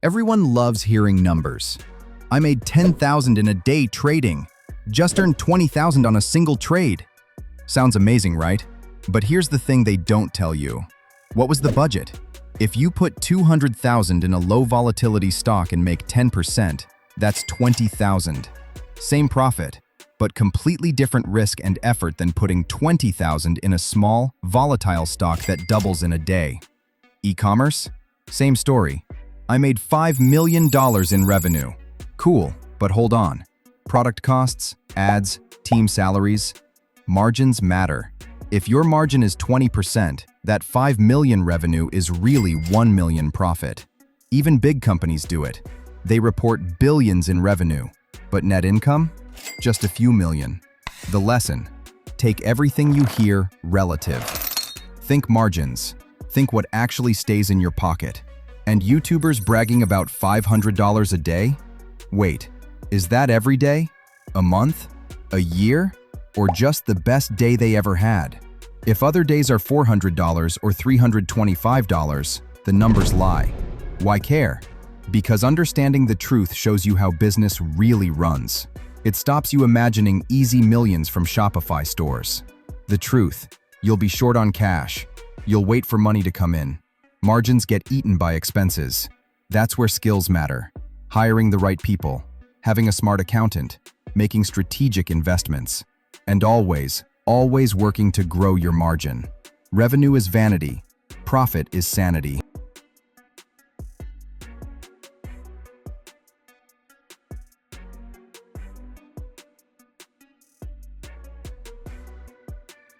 Everyone loves hearing numbers. I made 10,000 in a day trading. Just earned 20,000 on a single trade. Sounds amazing, right? But here's the thing they don't tell you. What was the budget? If you put 200,000 in a low volatility stock and make 10%, that's 20,000. Same profit, but completely different risk and effort than putting 20,000 in a small, volatile stock that doubles in a day. E-commerce? Same story. I made $5 million in revenue. Cool, but hold on. Product costs, ads, team salaries, margins matter. If your margin is 20%, that 5 million revenue is really 1 million profit. Even big companies do it. They report billions in revenue, but net income? Just a few million. The lesson: take everything you hear relative. Think margins. Think what actually stays in your pocket. And YouTubers bragging about $500 a day? Wait, is that every day? A month? A year? Or just the best day they ever had? If other days are $400 or $325, the numbers lie. Why care? Because understanding the truth shows you how business really runs. It stops you imagining easy millions from Shopify stores. The truth: you'll be short on cash. You'll wait for money to come in. Margins get eaten by expenses. That's where skills matter. Hiring the right people, having a smart accountant, making strategic investments, and always working to grow your margin. Revenue is vanity. Profit is sanity.